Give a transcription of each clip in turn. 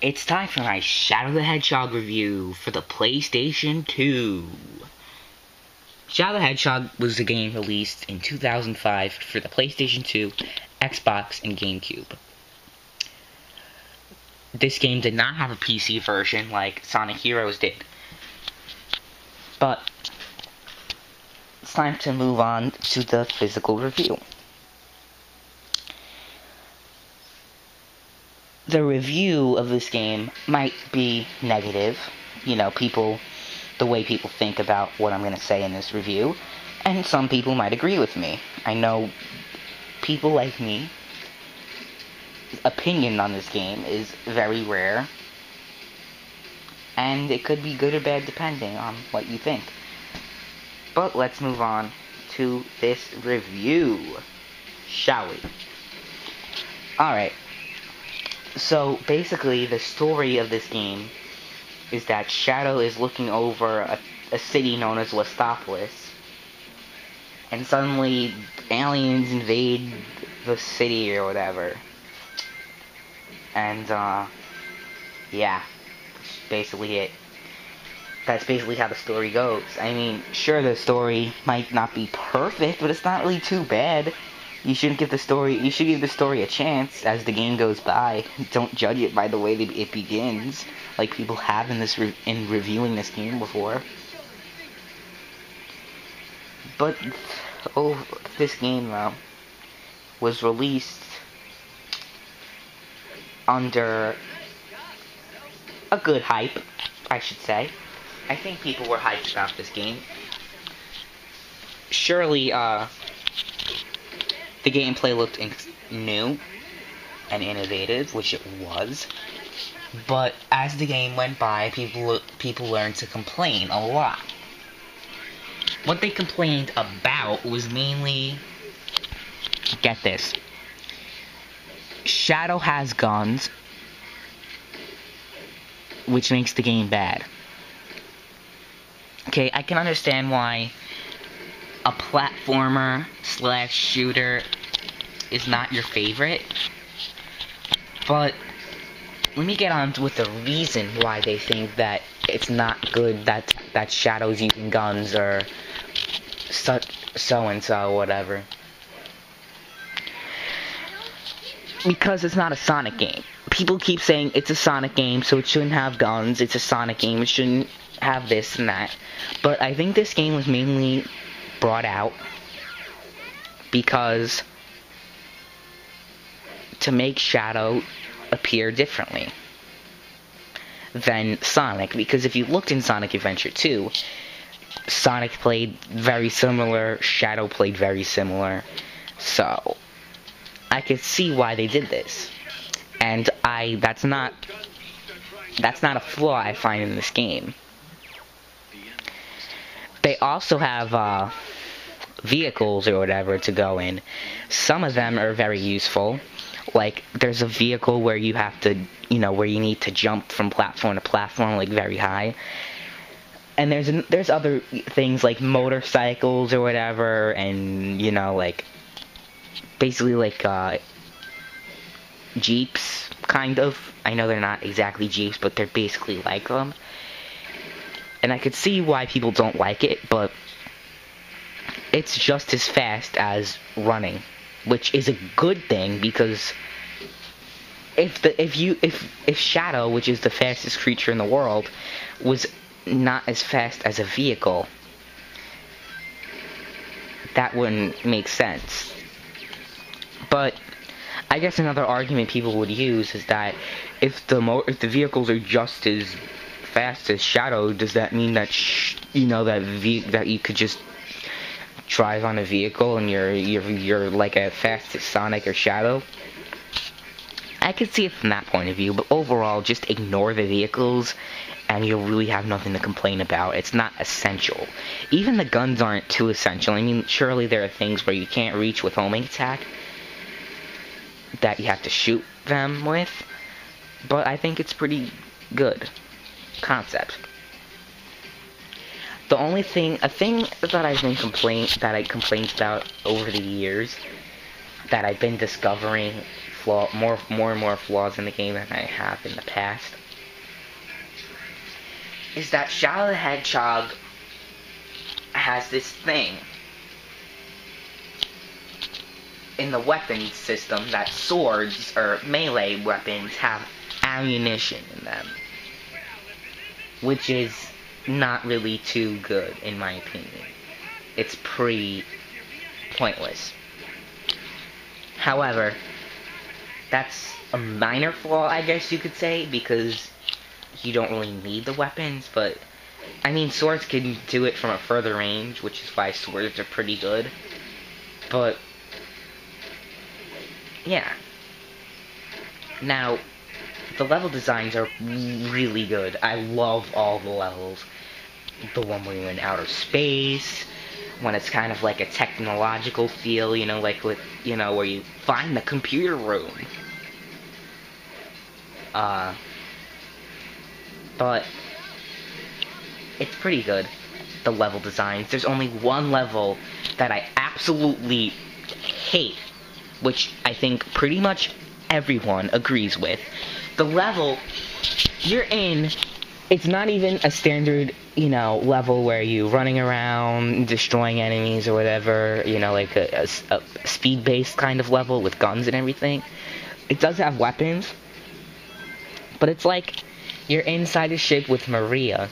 It's time for my Shadow the Hedgehog review for the PlayStation 2. Shadow the Hedgehog was a game released in 2005 for the PlayStation 2, Xbox, and GameCube. This game did not have a PC version like Sonic Heroes did. But it's time to move on to the physical review. The review of this game might be negative, the way people think about what I'm going to say in this review, and some people might agree with me. I know people like me, opinion on this game is very rare, and it could be good or bad depending on what you think. But let's move on to this review, shall we? Alright. So, basically, the story of this game is that Shadow is looking over a city known as Westopolis, and suddenly aliens invade the city or whatever. And, yeah, that's basically it. That's basically how the story goes. I mean, sure, the story might not be perfect, but it's not really too bad. You should give the story a chance as the game goes by. Don't judge it by the way it begins, like people have in reviewing this game before. But this game though was released under a good hype, I should say. I think people were hyped about this game. Surely, the gameplay looked new and innovative, which it was. But as the game went by, people learned to complain a lot. What they complained about was mainly, get this, Shadow has guns, which makes the game bad. Okay, I can understand why a platformer / shooter is not your favorite, but let me get on with the reason why they think that it's not good that Shadow's using guns or so and so, whatever. Because it's not a Sonic game. People keep saying it's a Sonic game, so it shouldn't have guns. It's a Sonic game, it shouldn't have this and that. But I think this game was mainly brought out because to make Shadow appear differently than Sonic, because if you looked in Sonic Adventure 2, Sonic played very similar, Shadow played very similar, so I could see why they did this, and that's not a flaw I find in this game. They also have vehicles or whatever to go in. Some of them are very useful. Like, there's a vehicle where you have to, where you need to jump from platform to platform, like, very high. And there's other things like motorcycles or whatever, and, like, basically like, Jeeps, kind of. I know they're not exactly Jeeps, but they're basically like them. And I could see why people don't like it, but it's just as fast as running, which is a good thing, because if Shadow, which is the fastest creature in the world, was not as fast as a vehicle, that wouldn't make sense. But I guess another argument people would use is that if the vehicles are just as fast as Shadow, does that mean that that you could just drive on a vehicle and you're like as fast as Sonic or Shadow? I could see it from that point of view, but overall, just ignore the vehicles and you'll really have nothing to complain about. It's not essential. Even the guns aren't too essential. I mean, surely there are things where you can't reach with homing attack that you have to shoot them with, but I think it's pretty good concept. The only thing, a thing that I complained about over the years, that I've been discovering more and more flaws in the game than I have in the past, is that Shadow the Hedgehog has this thing in the weapons system that swords or melee weapons have ammunition in them, which is not really too good in my opinion. It's pretty pointless. However, that's a minor flaw, I guess you could say, because you don't really need the weapons, but I mean, swords can do it from a further range, which is why swords are pretty good. But yeah. Now, the level designs are really good. I love all the levels. The one where you're in outer space, when it's kind of like a technological feel, you know, like with, you know, where you find the computer room. But it's pretty good, the level designs. There's only one level that I absolutely hate, which I think pretty much everyone agrees with. The level you're in, it's not even a standard, you know, level where you're running around destroying enemies or whatever, you know, like a speed-based kind of level with guns and everything. It does have weapons, but it's like you're inside a ship with Maria,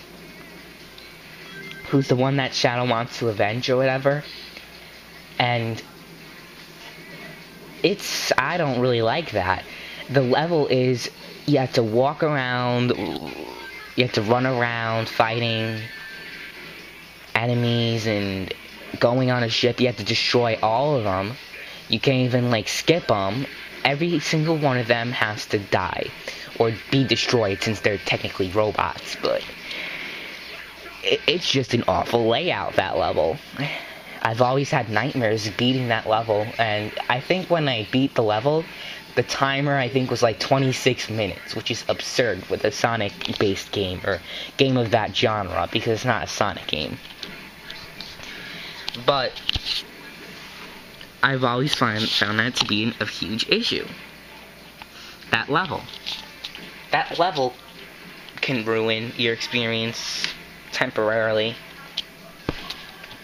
who's the one that Shadow wants to avenge or whatever, and I don't really like that. The level is, you have to walk around, you have to run around fighting enemies and going on a ship. You have to destroy all of them. You can't even, like, skip them. Every single one of them has to die or be destroyed, since they're technically robots, but it's just an awful layout, that level. I've always had nightmares beating that level, and I think when I beat the level, the timer, I think, was like 26 minutes, which is absurd with a Sonic-based game, or game of that genre, because it's not a Sonic game. But I've always found that to be a huge issue. That level can ruin your experience temporarily,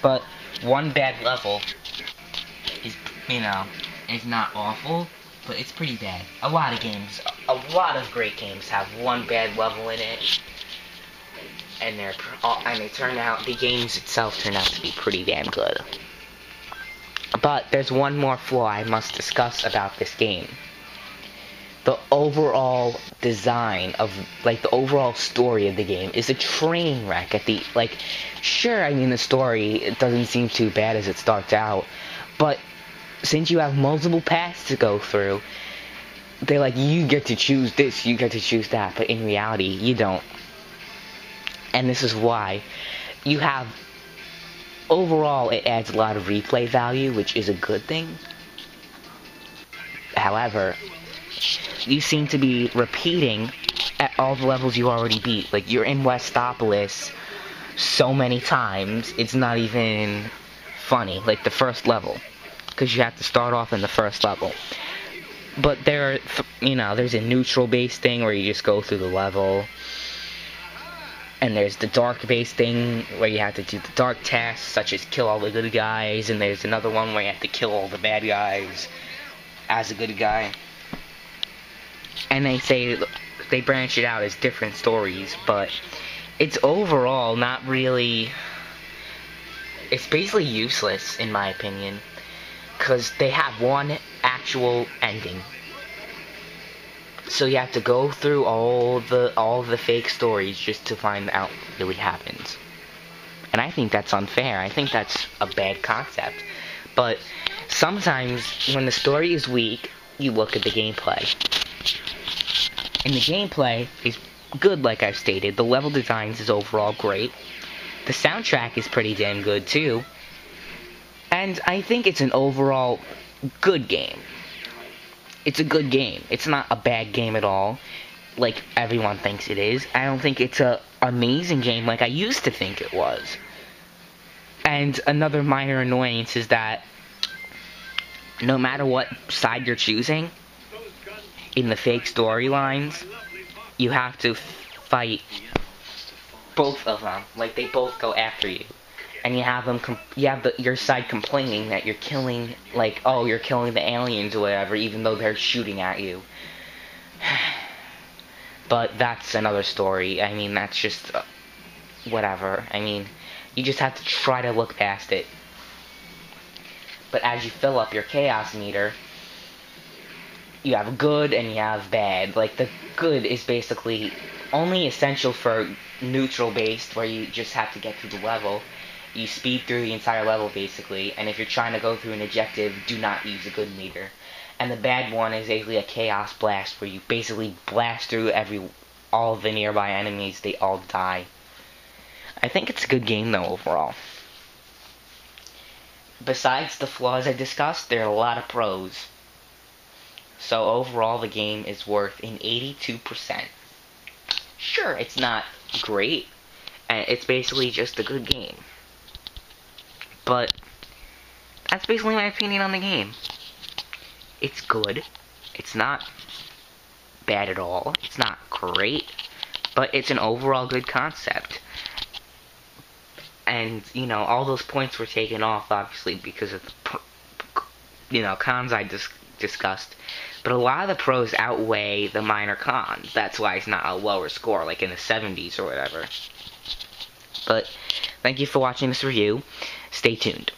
but one bad level is, you know, it's not awful, but it's pretty bad. A lot of great games have one bad level in it, and the games itself turn out to be pretty damn good. But there's one more flaw I must discuss about this game. The overall design of, like, the overall story of the game is a train wreck at the, like, sure, I mean, the story, it doesn't seem too bad as it starts out, but since you have multiple paths to go through, they're like, you get to choose this, you get to choose that, but in reality, you don't. And this is why. You have, overall, it adds a lot of replay value, which is a good thing. However, you seem to be repeating at all the levels you already beat. Like, you're in Westopolis so many times, it's not even funny. Like, the first level, because you have to start off in the first level. But there's a neutral-based thing where you just go through the level. And there's the dark-based thing where you have to do the dark tasks, such as kill all the good guys. And there's another one where you have to kill all the bad guys as a good guy. And they branch it out as different stories, but it's overall not really, it's basically useless in my opinion, because they have one actual ending. So you have to go through all the fake stories just to find out what really happens. And I think that's unfair. I think that's a bad concept. But sometimes when the story is weak, you look at the gameplay. And the gameplay is good, like I've stated. The level designs is overall great. The soundtrack is pretty damn good too. And I think it's an overall good game. It's a good game. It's not a bad game at all, like everyone thinks it is. I don't think it's an amazing game like I used to think it was. And another minor annoyance is that no matter what side you're choosing, in the fake storylines, you have to fight both of them. Like, they both go after you. And you have them, your side complaining that you're killing, like, oh, you're killing the aliens or whatever, even though they're shooting at you. But that's another story. I mean, that's just, whatever. I mean, you just have to try to look past it. But as you fill up your chaos meter, you have good and you have bad. Like, the good is basically only essential for neutral based, where you just have to get through the level. You speed through the entire level, basically, and if you're trying to go through an objective, do not use a good meter. And the bad one is basically a chaos blast, where you basically blast through all of the nearby enemies, they all die. I think it's a good game, though, overall. Besides the flaws I discussed, there are a lot of pros. So overall, the game is worth an 82%. Sure, it's not great, and it's basically just a good game. But that's basically my opinion on the game. It's good. It's not bad at all. It's not great. But it's an overall good concept. And, you know, all those points were taken off, obviously, because of the, cons I discussed. But a lot of the pros outweigh the minor cons. That's why it's not a lower score, like in the 70s or whatever. But thank you for watching this review. Stay tuned.